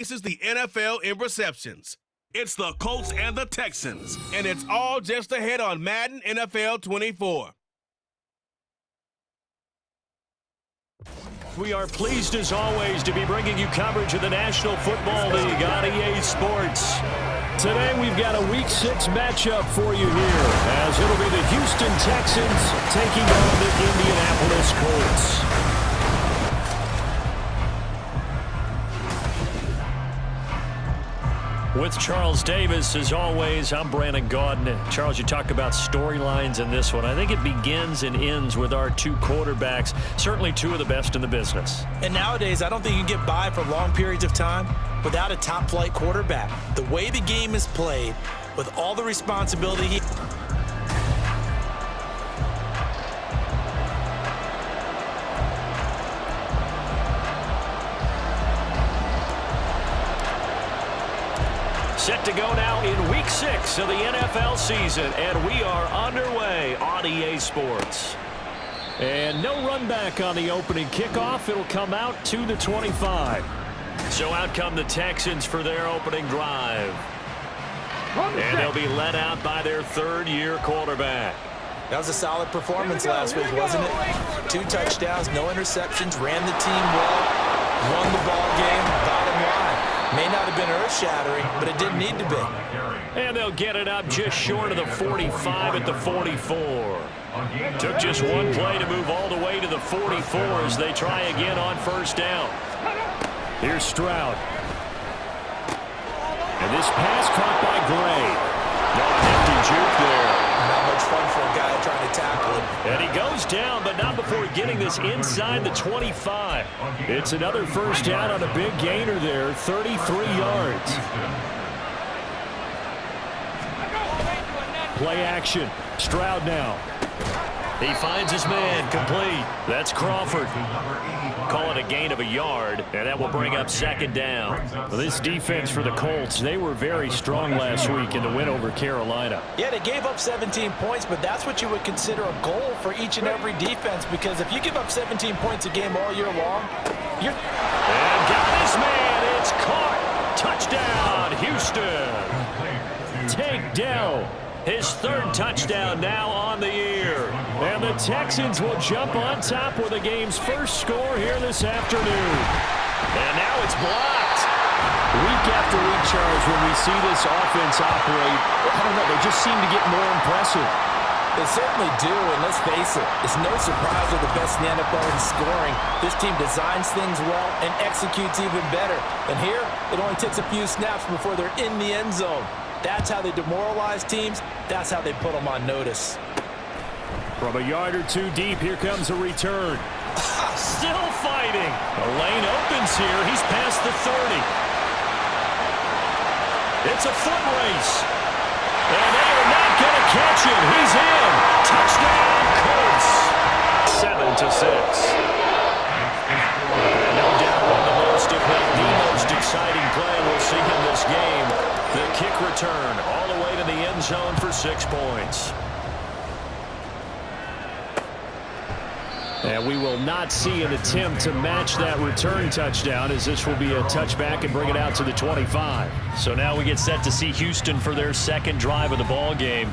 Faces the NFL in receptions. It's the Colts and the Texans, and it's all just ahead on Madden NFL 24. We are pleased as always to be bringing you coverage of the National Football League on EA Sports. Today we've got a Week 6 matchup for you here, as it'll be the Houston Texans taking on the Indianapolis Colts. With Charles Davis, as always, I'm Brandon Gaudin. Charles, you talk about storylines in this one. I think it begins and ends with our two quarterbacks, certainly two of the best in the business. And nowadays, I don't think you can get by for long periods of time without a top-flight quarterback. The way the game is played, with all the responsibility he... Set to go now in Week 6 of the NFL season, and we are underway on EA Sports. And no run back on the opening kickoff. It'll come out to the 25. So out come the Texans for their opening drive. And they'll be led out by their third-year quarterback. That was a solid performance last week, wasn't it? 2 touchdowns, no interceptions, ran the team well, won the ball game, bottom line. May not have been earth-shattering, but it didn't need to be. And they'll get it up just short of the 45 at the 44. Took just one play to move all the way to the 44 as they try again on first down. Here's Stroud. And this pass caught by Gray. No hefty juke there. Not much fun for a guy trying to tackle him. And he goes down, but not before getting this inside the 25. It's another first down on a big gainer there, 33 yards. Play action. Stroud now. He finds his man, complete. That's Crawford. Call it a gain of a yard, and that will bring up second down. Well, this defense for the Colts, they were very strong last week in the win over Carolina. Yeah, they gave up 17 points, but that's what you would consider a goal for each and every defense, because if you give up 17 points a game all year long, you're... And got his man. It's caught. Touchdown, Houston. Tank Dell. His third touchdown now on the year. And the Texans will jump on top with the game's first score here this afternoon. And now it's blocked. Week after week, Charles, when we see this offense operate, I don't know, they just seem to get more impressive. They certainly do, and let's face it, it's no surprise they're the best in the NFL in scoring. This team designs things well and executes even better. And here, it only takes a few snaps before they're in the end zone. That's how they demoralize teams. That's how they put them on notice. From a yard or two deep, here comes a return. Still fighting. The lane opens here. He's past the 30. It's a foot race. And they are not going to catch him. He's in. Touchdown, Colts. 7-6. No doubt one of the most, if not the most exciting play we'll see in this game. The kick return all the way to the end zone for 6 points. And we will not see an attempt to match that return touchdown, as this will be a touchback and bring it out to the 25. So now we get set to see Houston for their second drive of the ball game.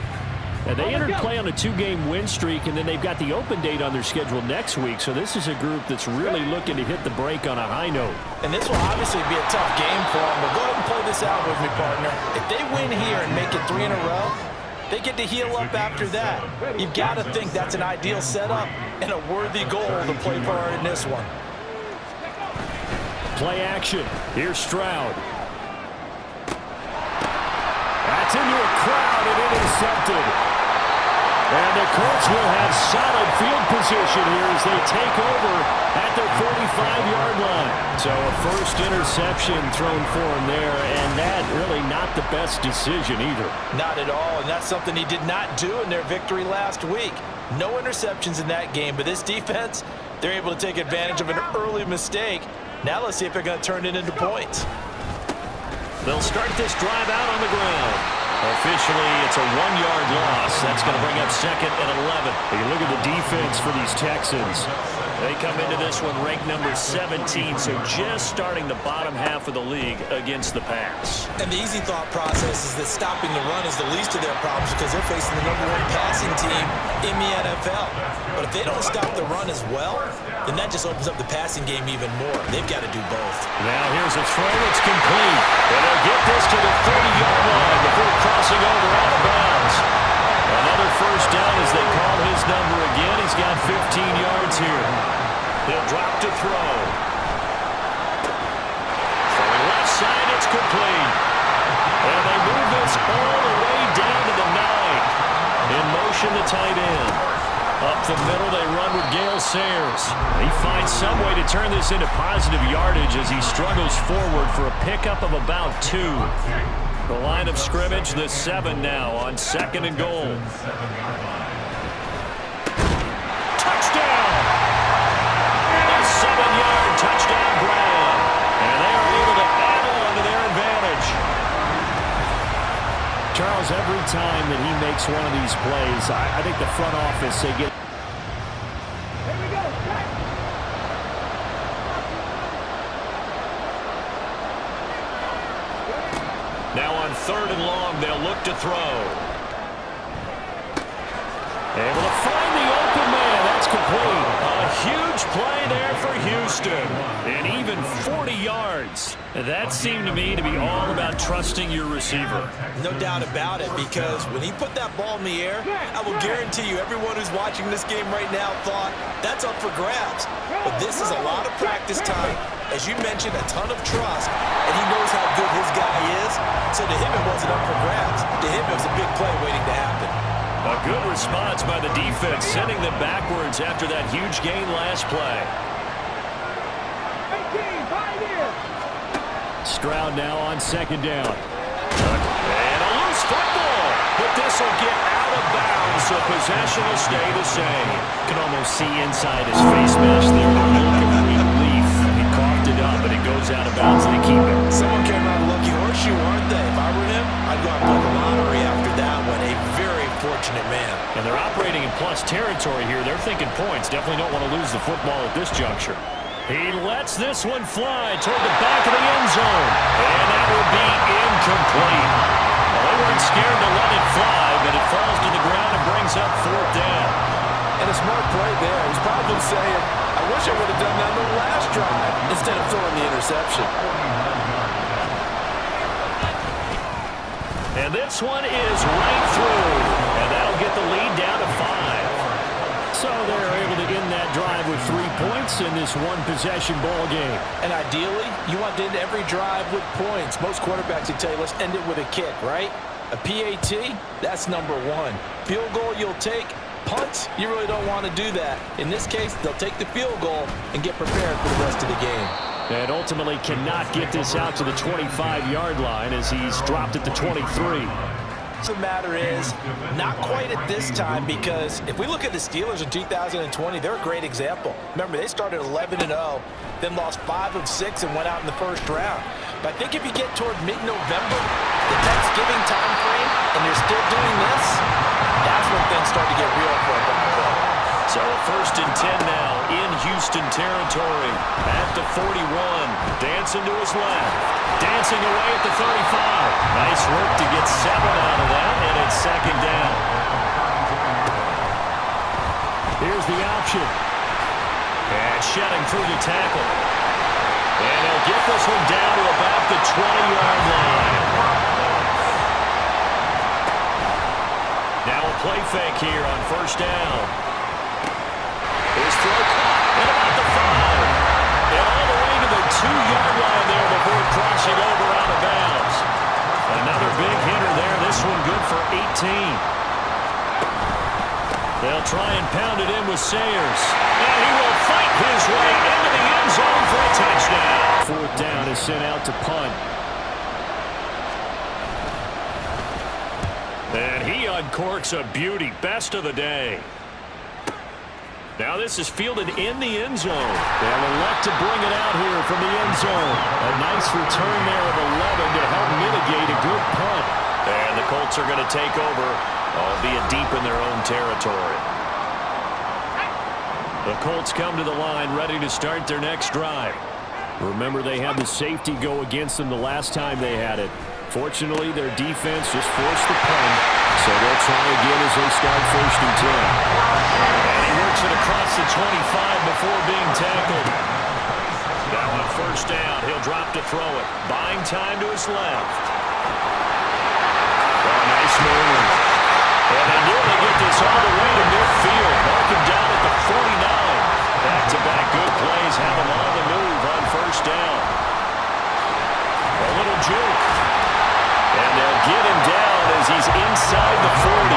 And they entered play on a 2-game win streak, and then they've got the open date on their schedule next week. So this is a group that's really looking to hit the break on a high note. And this will obviously be a tough game for them, but go ahead and play this out with me, partner. If they win here and make it 3 in a row, they get to heal up after that. You've got to think that's an ideal setup and a worthy goal to play part in this one. Play action. Here's Stroud. That's into a crowd and intercepted. And the Colts will have solid field position here as they take over at their 45-yard line. So a first interception thrown for him there, and that really not the best decision either. Not at all, and that's something he did not do in their victory last week. No interceptions in that game, but this defense, they're able to take advantage of an early mistake. Now let's see if they're going to turn it into points. They'll start this drive out on the ground. Officially, it's a 1-yard loss. That's going to bring up second and 11. You look at the defense for these Texans. They come into this one ranked number 17, so just starting the bottom half of the league against the pass. And the easy thought process is that stopping the run is the least of their problems because they're facing the #1 passing team in the NFL. But if they don't stop the run as well, then that just opens up the passing game even more. They've got to do both. Now here's a throw that's complete. And they'll get this to the 30-yard line before crossing over out of bounds. Another first down as they call his number again. He's got 15 yards here. He'll drop to throw. Throwing left side, it's complete. And they move this all the way down to the 9. In motion, the tight end. Up the middle, they run with Gale Sayers. He finds some way to turn this into positive yardage as he struggles forward for a pickup of about 2. The line of scrimmage, the 7 now on 2nd and goal. Touchdown! A 7-yard touchdown grab. And they are able to add on to their advantage. Charles, every time that he makes one of these plays, I think the front office, they get... Now on 3rd and long, they'll look to throw. Able to find the open man. That's complete. A huge play there for Houston. And even 40 yards. That seemed to me to be all about trusting your receiver. No doubt about it, because when he put that ball in the air, I will guarantee you everyone who's watching this game right now thought that's up for grabs. But this is a lot of practice time. As you mentioned, a ton of trust, and he knows how good his guy is. So to him, it wasn't up for grabs. To him, it was a big play waiting to happen. A good response by the defense, sending them backwards after that huge gain last play. Stroud now on 2nd down. And a loose football, but this will get out of bounds, so possession will stay the same. You can almost see inside his face mesh there. The look of relief. He coughed it up, and it goes out of bounds, and they keep it. Someone came out a lucky horseshoe, aren't they? If I were him, I'd go out and play the lottery after that one. A very fortunate man. And they're operating in plus territory here. They're thinking points. Definitely don't want to lose the football at this juncture. He lets this one fly toward the back of the end zone. And that will be incomplete. Well, they weren't scared to let it fly, but it falls to the ground and brings up 4th down. And a smart play there. He's probably saying, I wish I would have done that on the last drive instead of throwing the interception. And this one is right through. And that'll get the lead down to 5. So they're able to end that drive with 3 points in this one-possession ball game. And ideally, you want to end every drive with points. Most quarterbacks would tell you, let's end it with a kick, right? A PAT, that's number 1. Field goal you'll take. Punts, you really don't want to do that. In this case, they'll take the field goal and get prepared for the rest of the game. And ultimately cannot get this out to the 25-yard line as he's dropped at the 23. The matter is, not quite at this time, because if we look at the Steelers in 2020, they're a great example. Remember, they started 11-0, then lost 5 of 6 and went out in the first round. But I think if you get toward mid-November, the Thanksgiving time frame, and you're still doing this, that's when things start to get real for a Bronco. So a 1st and 10 now in Houston territory at the 41. Dancing to his left. Dancing away at the 35. Nice work to get 7 out of that, and it's 2nd down. Here's the option. And shedding through the tackle. And he'll get this one down to about the 20-yard line. Now a play fake here on 1st down. His throw caught at about the 5. And all the way to the 2-yard line there before crossing over out of bounds. Another big hitter there. This one good for 18. They'll try and pound it in with Sayers. And he will fight his way into the end zone for a touchdown. 4th down is sent out to punt. And he uncorks a beauty. Best of the day. Now this is fielded in the end zone. They'll elect to bring it out here from the end zone. A nice return there of 11 to help mitigate a good punt. And the Colts are going to take over, albeit deep in their own territory. The Colts come to the line ready to start their next drive. Remember, they had the safety go against them the last time they had it. Fortunately, their defense just forced the punt, so they'll try again as they start 1st and 10. And he works it across the 25 before being tackled. Now on 1st down, he'll drop to throw it. Buying time to his left. Oh, nice move. And they nearly get this all the way to midfield. Mark him down at the 49. Back-to-back good plays have him on the move on 1st down. A little juke. And they'll get him down as he's inside the 40.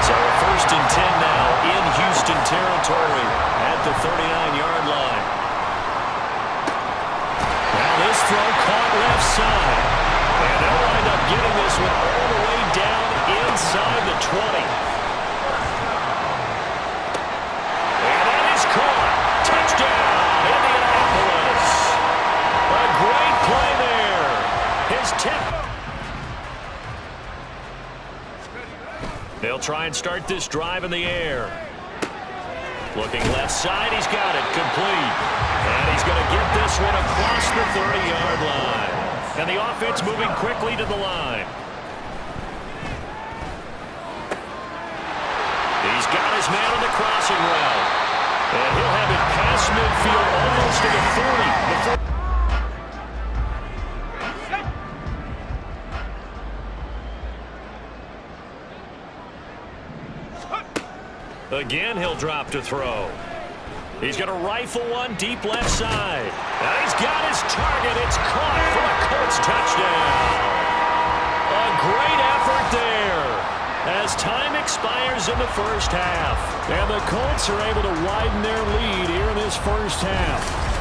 So 1st and 10 now in Houston territory at the 39-yard line. Now this throw caught left side. And they'll wind up getting this one all the way down inside the 20. And that is caught. Touchdown, Indianapolis. A great play there. His 10th. They'll try and start this drive in the air. Looking left side, he's got it complete. And he's going to get this one across the 30-yard line. And the offense moving quickly to the line. He's got his man on the crossing route. And he'll have it past midfield almost to the 40. Again, he'll drop to throw. He's going to rifle one deep left side. And he's got his target. It's caught for a Colts touchdown. A great effort there as time expires in the 1st half. And the Colts are able to widen their lead here in this 1st half.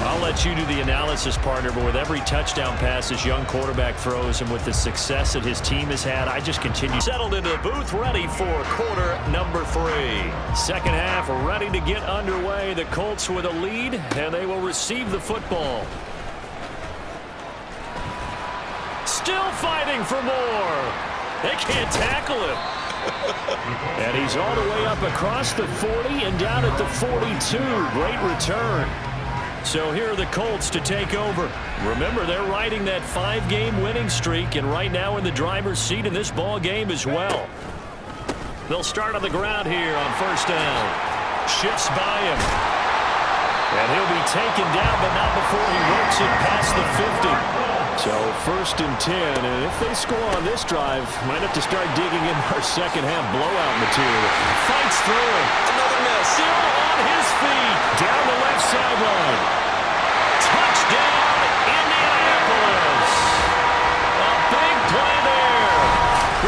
I'll let you do the analysis, partner, but with every touchdown pass this young quarterback throws and with the success that his team has had, I just continue. Settled into the booth, ready for quarter number 3. 2nd half ready to get underway. The Colts with a lead, and they will receive the football. Still fighting for more. They can't tackle him. And he's all the way up across the 40 and down at the 42. Great return. So here are the Colts to take over. Remember, they're riding that 5-game winning streak, and right now in the driver's seat in this ball game as well. They'll start on the ground here on 1st down. Shifts by him. And he'll be taken down, but not before he works it past the 50. So 1st and 10, and if they score on this drive, might have to start digging in our 2nd half blowout material. Fights through it. Another miss. Still on his feet. Down the left sideline. Touchdown, Indianapolis. A big play there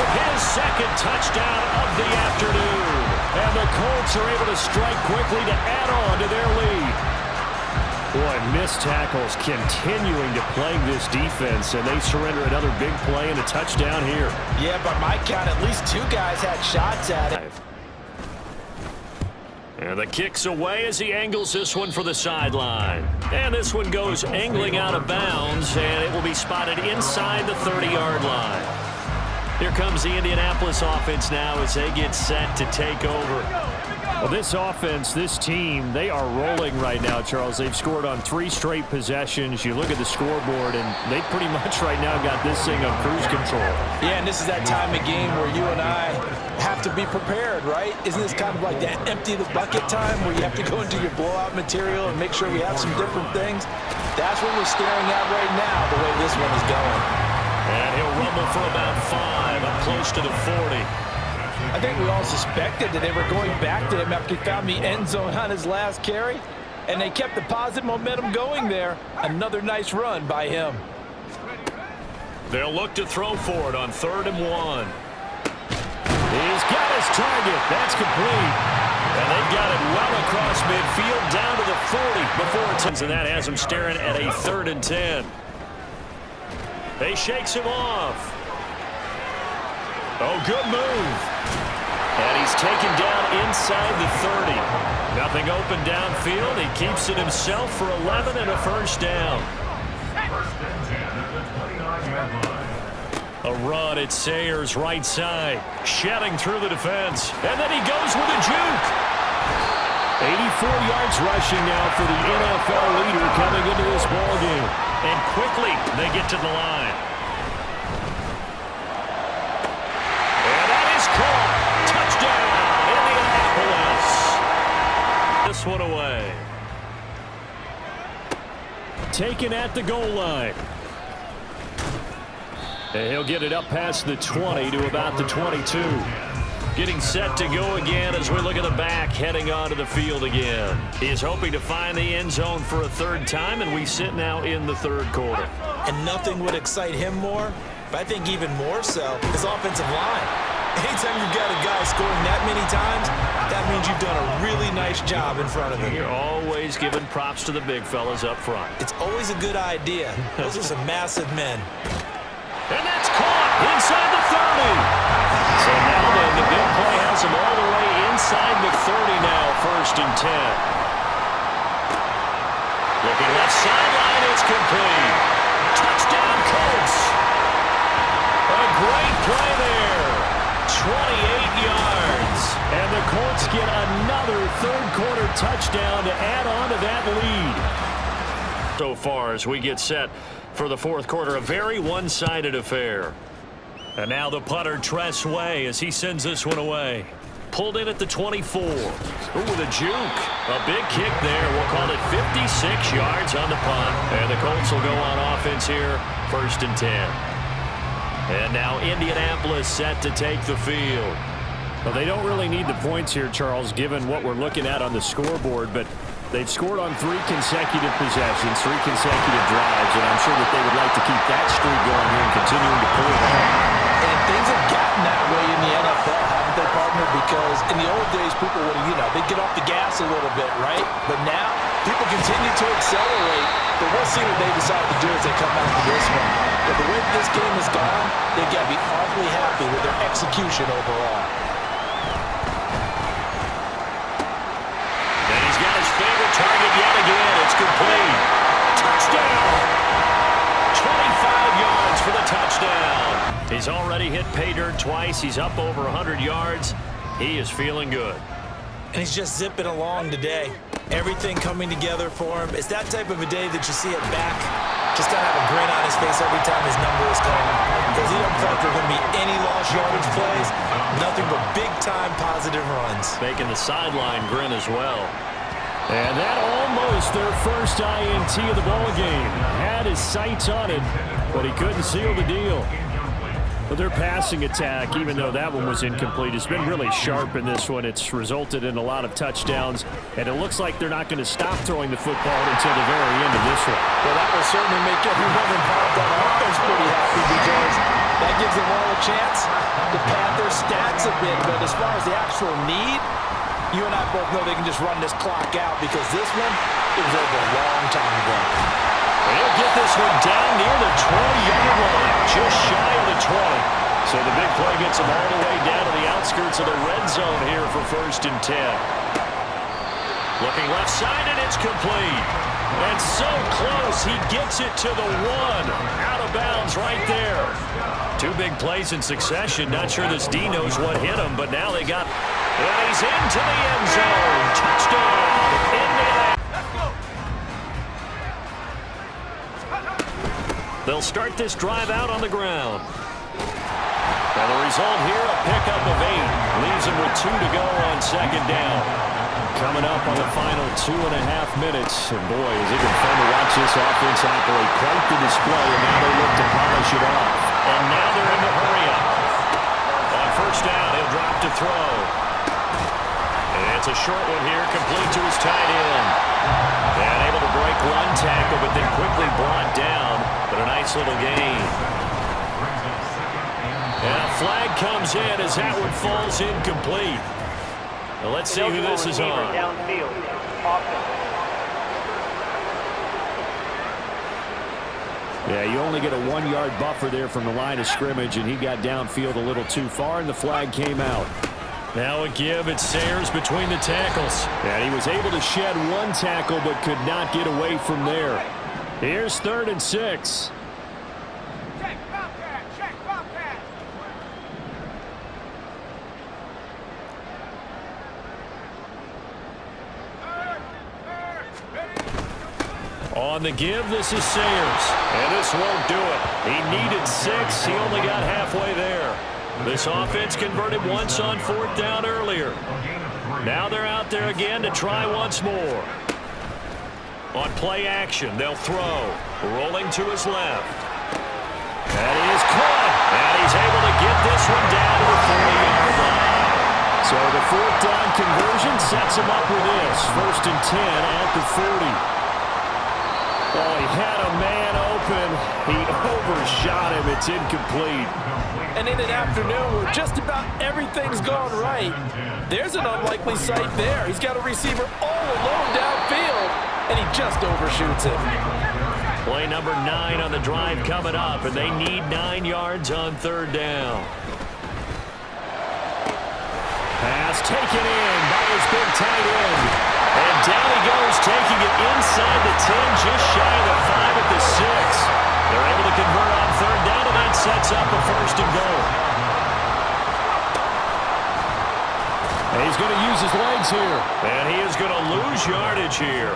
with his 2nd touchdown of the afternoon. And the Colts are able to strike quickly to add on to their lead. Boy, missed tackles continuing to plague this defense, and they surrender another big play and a touchdown here. Yeah, by my count, at least 2 guys had shots at it. And the kick's away as he angles this one for the sideline. And this one goes angling out of bounds, and it will be spotted inside the 30-yard line. Here comes the Indianapolis offense now as they get set to take over. Well, this offense, this team, they are rolling right now, Charles. They've scored on 3 straight possessions. You look at the scoreboard, and they pretty much right now got this thing on cruise control. Yeah, and this is that time of game where you and I have to be prepared, right? Isn't this kind of like that empty the bucket time where you have to go into your blowout material and make sure we have some different things? That's what we're staring at right now, the way this one is going. And he'll rumble for about 5, up close to the 40. I think we all suspected that they were going back to him after he found the end zone on his last carry, and they kept the positive momentum going there. Another nice run by him. They'll look to throw for it on 3rd and 1. He's got his target. That's complete. And they've got it well across midfield down to the 40 before it's in. And that has him staring at a 3rd and 10. They shakes him off. Oh, good move. And he's taken down inside the 30. Nothing open downfield. He keeps it himself for 11 and a 1st down. A run at Sayers' right side. Shedding through the defense. And then he goes with a juke. 84 yards rushing now for the NFL leader coming into this ballgame. And quickly they get to the line. And that is caught. Touchdown, Indianapolis. This one away. Taken at the goal line. And he'll get it up past the 20 to about the 22. Getting set to go again as we look at the back heading onto the field again. He is hoping to find the end zone for a third time, and we sit now in the third quarter. And nothing would excite him more, but I think even more so, his offensive line. Anytime you've got a guy scoring that many times, that means you've done a really nice job in front of him. You're always giving props to the big fellas up front. It's always a good idea. Those are some massive men. And that's caught inside the 30. So now then, the big play has him all the way inside the 30 now, 1st and 10. Looking left sideline, it's complete. Touchdown, Colts. A great play there. 28 yards. And the Colts get another third-quarter touchdown to add on to that lead. So far as we get set for the fourth quarter, a very one-sided affair. And now the punter, Tress Way, as he sends this one away. Pulled in at the 24. Ooh, with a juke. A big kick there. We'll call it 56 yards on the punt. And the Colts will go on offense here, 1st and 10. And now Indianapolis set to take the field. Well, they don't really need the points here, Charles, given what we're looking at on the scoreboard, but they've scored on 3 consecutive possessions, 3 consecutive drives, and I'm sure that they would like to keep that streak going here and continuing to pull it on. And things have gotten that way in the NFL, haven't they, partner? Because in the old days, people would, they'd get off the gas a little bit, right? But now, people continue to accelerate. But we'll see what they decide to do as they come out to this one. But the way this game has gone, they've got to be awfully happy with their execution overall. And he's got his favorite target yet again. It's complete. Touchdown. 25 yards for the touchdown. He's already hit pay dirt twice. He's up over 100 yards. He is feeling good. And he's just zipping along today. Everything coming together for him. It's that type of a day that you see it back. Just gotta have a grin on his face every time his number is called. Because he doesn't feel like there are going to be any lost yardage plays. Nothing but big-time positive runs. Making the sideline grin as well. And that almost their first INT of the ballgame. Had his sights on it, but he couldn't seal the deal. But their passing attack, even though that one was incomplete, has been really sharp in this one. It's resulted in a lot of touchdowns, and it looks like they're not going to stop throwing the football until the very end of this one. Well, that will certainly make everyone involved on offense pretty happy because that gives them all a chance to pad their stats a bit. But as far as the actual need, you and I both know they can just run this clock out because this one, it was over a long time ago. He'll get this one down near the 20-yard line, just shy of the 20. So the big play gets him all the way down to the outskirts of the red zone here for 1st and 10. Looking left side, and it's complete. And so close, he gets it to the 1. Out of bounds right there. 2 big plays in succession. Not sure this D knows what hit him, but now they got... And he's into the end zone. Touchdown, Indianapolis. They'll start this drive out on the ground. And the result here, a pickup of 8. Leaves him with 2 to go on 2nd down. Coming up on the final 2.5 minutes. And boy, is it been fun to watch this offense operate. Quite the display, and now they look to polish it off. And now they're in the hurry-up. On 1st down, he'll drop to throw. And it's a short one here, complete to his tight end. And able to break one tackle, but then quickly brought down. But a nice little gain. And a flag comes in as that one falls incomplete. Now let's see who this is on. Yeah, you only get a 1-yard buffer there from the line of scrimmage, and he got downfield a little too far, and the flag came out. Now a give. It's Sayers between the tackles. And he was able to shed 1 tackle, but could not get away from there. Here's 3rd and 6. On the give, this is Sayers. And this won't do it. He needed 6. He only got halfway there. This offense converted once on 4th down earlier. Now they're out there again to try once more. On play action, they'll throw. Rolling to his left. That is caught. And he's able to get this one down to the 40-yard line. So the 4th down conversion sets him up with this. 1st and 10 at the 40. Oh, he had a man open. He overshot him. It's incomplete. And in an afternoon where just about everything's gone right, there's an unlikely sight there. He's got a receiver all alone downfield, and he just overshoots it. Play number 9 on the drive coming up, and they need 9 yards on 3rd down. Pass taken in by his big tight end. And down he goes, taking it inside the 10, just shy of the 5 at the 6. They're able to convert on 3rd down, and that sets up a 1st and goal. And he's going to use his legs here. And he is going to lose yardage here.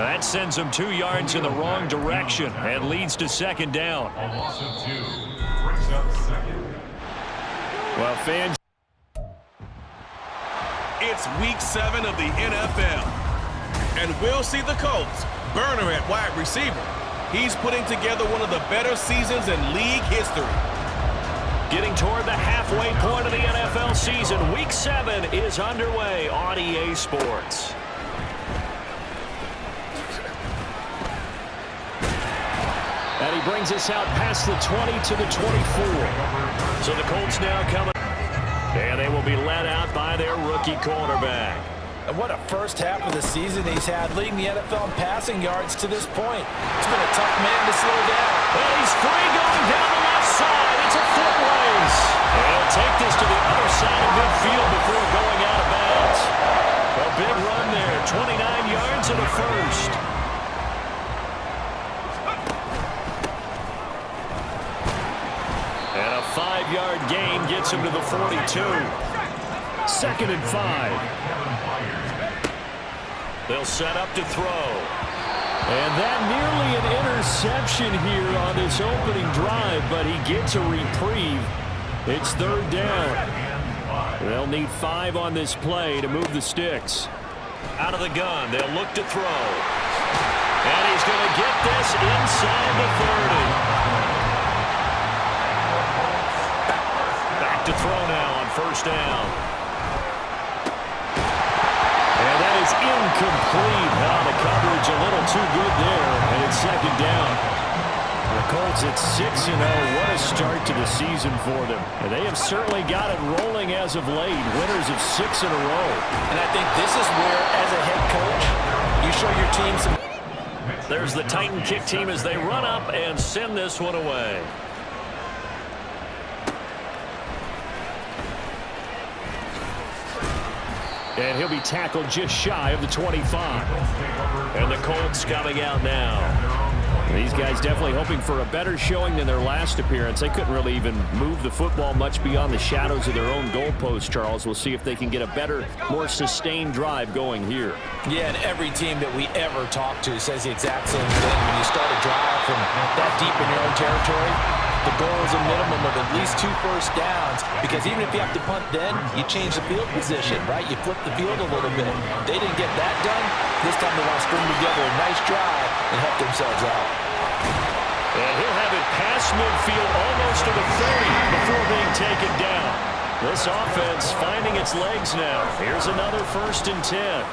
That sends him 2 yards in the wrong direction and leads to 2nd down. Well, fans. It's week 7 of the NFL. And we'll see the Colts. Burner at wide receiver. He's putting together one of the better seasons in league history. Getting toward the halfway point of the NFL season. Week 7 is underway on EA Sports. And he brings us out past the 20 to the 24. So the Colts now coming. And they will be led out by their rookie quarterback. And what a first half of the season he's had, leading the NFL in passing yards to this point. It's been a tough man to slow down. And he's free going down the left side. It's a foot race. And he'll take this to the other side of midfield before going out of bounds. A big run there, 29 yards and a 1st. And a 5-yard gain gets him to the 42. 2nd and 5. They'll set up to throw. And that nearly an interception here on this opening drive, but he gets a reprieve. It's 3rd down. They'll need 5 on this play to move the sticks. Out of the gun, they'll look to throw. And he's going to get this inside the 30. Back to throw now on 1st down. And that is incomplete. Now the coverage a little too good there, and it's 2nd down. The Colts at 6-0. What a start to the season for them. And they have certainly got it rolling as of late. Winners of 6 in a row. And I think this is where, as a head coach, you show your team some. There's the Titan kick team as they run up and send this one away. And he'll be tackled just shy of the 25. And the Colts coming out now. These guys definitely hoping for a better showing than their last appearance. They couldn't really even move the football much beyond the shadows of their own goalpost, Charles. We'll see if they can get a better, more sustained drive going here. Yeah, and every team that we ever talk to says the exact same thing. When you start a drive from that deep in your own territory, the goal is a minimum of at least 2 first downs, because even if you have to punt then, you change the field position, right? You flip the field a little bit. They didn't get that done. This time they want to string together a nice drive and help themselves out. And he'll have it past midfield almost to the 30 before being taken down. This offense finding its legs now. Here's another 1st and 10.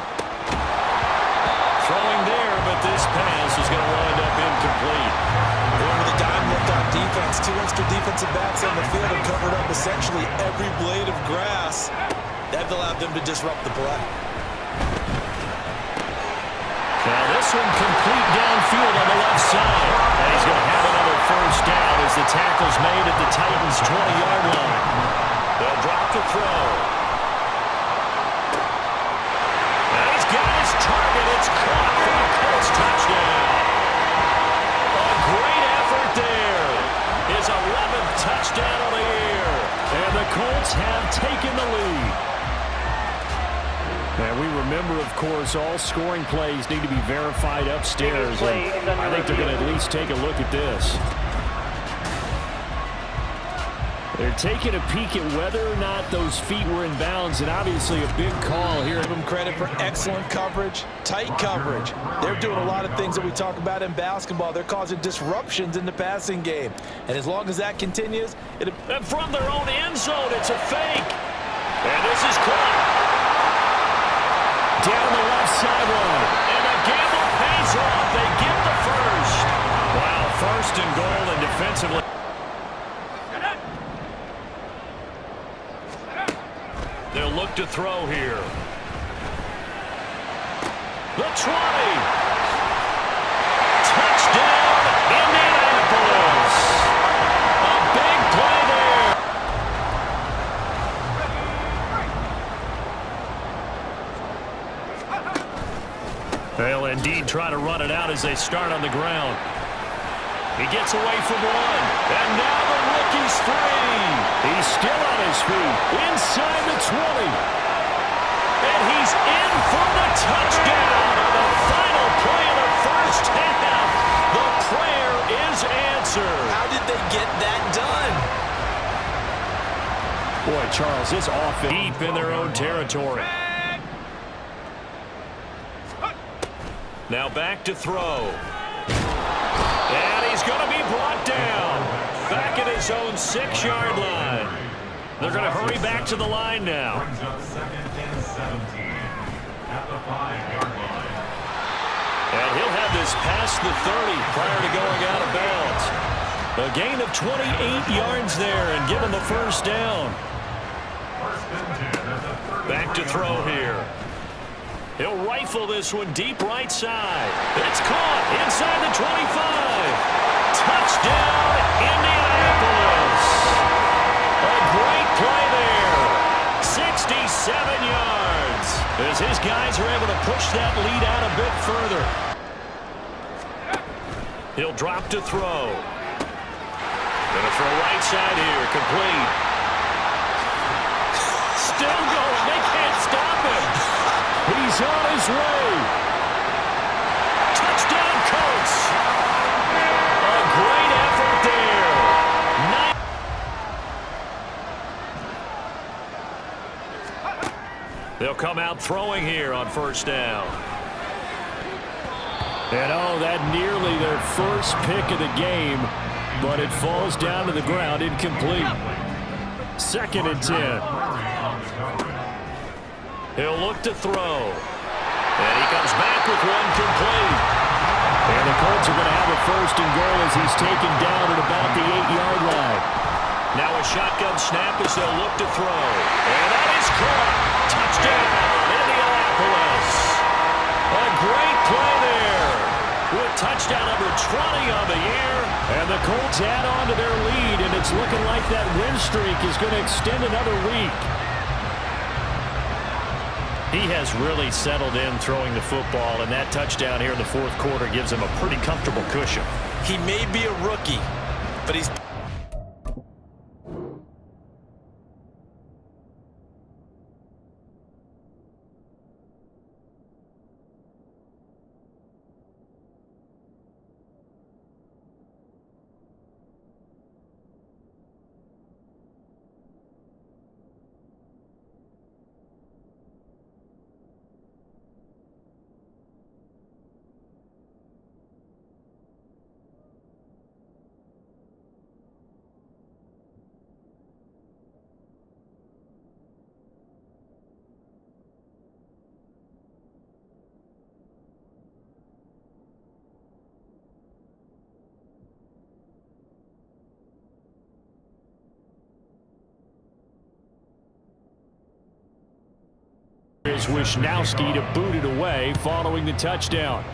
Throwing there, but this pass is going to wind up incomplete. With a dime left on defense, 2 extra defensive backs on the field and covered up essentially every blade of grass. That allowed them to disrupt the play. Now this one complete downfield on the left side. And he's going to have another 1st down as the tackle's made at the Titans' 20-yard line. They'll drop the throw. And he's got his target. It's caught for the Colts touchdown. A great effort there. His 11th touchdown of the year. And the Colts have taken the lead. And we remember, of course, all scoring plays need to be verified upstairs. And I think they're going to at least take a look at this. They're taking a peek at whether or not those feet were in bounds, and obviously a big call here. Give them credit for excellent coverage, tight coverage. They're doing a lot of things that we talk about in basketball. They're causing disruptions in the passing game. And as long as that continues, and from their own end zone, it's a fake. And this is caught. Down the left sideline. And the gamble pays off. They get the first. Wow, first and goal and defensively. They'll look to throw here. The 20. Touchdown, Indianapolis. A big play there. They'll indeed try to run it out as they start on the ground. He gets away from one. And now the rookie's free. He's still on his feet. Inside the 20. And he's in for the touchdown on the final play of the first half. The prayer is answered. how did they get that done? Boy, Charles, this offense Deep in their own territory. Now back to throw. And he's going to be brought down. Back at his own 6-yard line. They're going to hurry back to the line now. And he'll have this past the 30 prior to going out of bounds. A gain of 28 yards there and give him a first down. Back to throw here. He'll rifle this one deep right side. It's caught inside the 25. Touchdown, Indianapolis. A great play there. 67 yards. As his guys are able to push that lead out a bit further. He'll drop to throw. Gonna throw right side here, complete. Still going, they can't stop him. He's on his way. Touchdown, Colts. A great effort there. They'll come out throwing here on first down. And oh, that nearly their first pick of the game, but it falls down to the ground incomplete. 2nd and 10. He'll look to throw. And he comes back with one complete. And the Colts are going to have a first and goal as he's taken down at about the 8-yard line. Now a shotgun snap as they'll look to throw. And that is caught. Touchdown, Indianapolis. A great play there. With touchdown number 20 on the year. And the Colts add on to their lead, and it's looking like that win streak is going to extend another week. He has really settled in throwing the football, and that touchdown here in the 4th quarter gives him a pretty comfortable cushion. He may be a rookie, but he's... Here's Wisnowski to boot it away following the touchdown.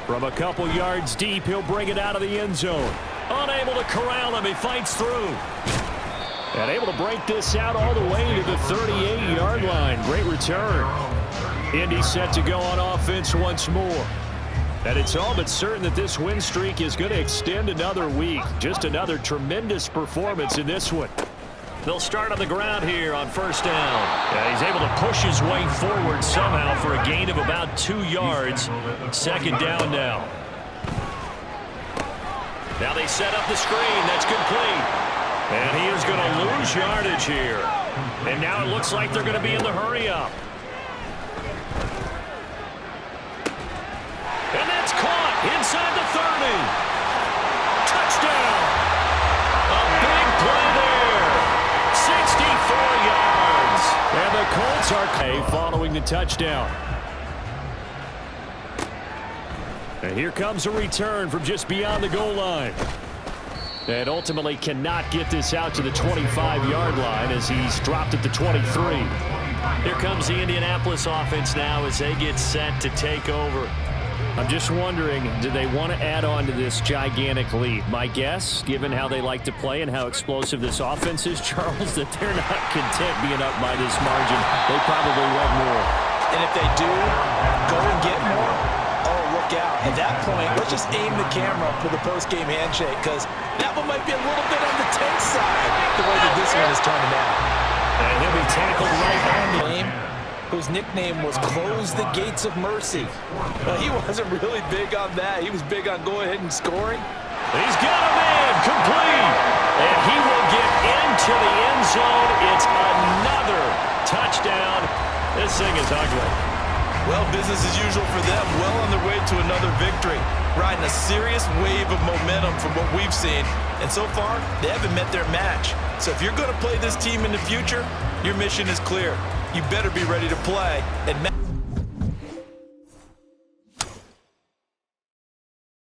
From a couple yards deep, he'll bring it out of the end zone. Unable to corral him, he fights through. And able to break this out all the way to the 38-yard line. Great return. Indy set to go on offense once more. And it's all but certain that this win streak is going to extend another week. Just another tremendous performance in this one. They'll start on the ground here on first down. Yeah, he's able to push his way forward somehow for a gain of about 2 yards. Second down now. Now they set up the screen. That's complete. And he is going to lose yardage here. And now it looks like they're going to be in the hurry-up. And that's caught inside the 30. Touchdown. A big play there. 64 yards. And the Colts are following the touchdown. And here comes a return from just beyond the goal line. And ultimately cannot get this out to the 25-yard line as he's dropped at the 23. Here comes the Indianapolis offense now as they get set to take over. I'm just wondering, do they want to add on to this gigantic lead? My guess, given how they like to play and how explosive this offense is, Charles, that they're not content being up by this margin. They probably want more. And if they do go and get more, oh, look out. At that point, let's just aim the camera for the post-game handshake, because that one might be a little bit on the tense side, the way that this one is turning out. And he'll be tackled right on the game, whose nickname was Close the Gates of Mercy. Well, he wasn't really big on that. He was big on go ahead and scoring. He's got a man complete. And he will get into the end zone. It's another touchdown. This thing is ugly. Well, business as usual for them. Well on their way to another victory. Riding a serious wave of momentum from what we've seen. And so far, they haven't met their match. So if you're going to play this team in the future, your mission is clear. You better be ready to play and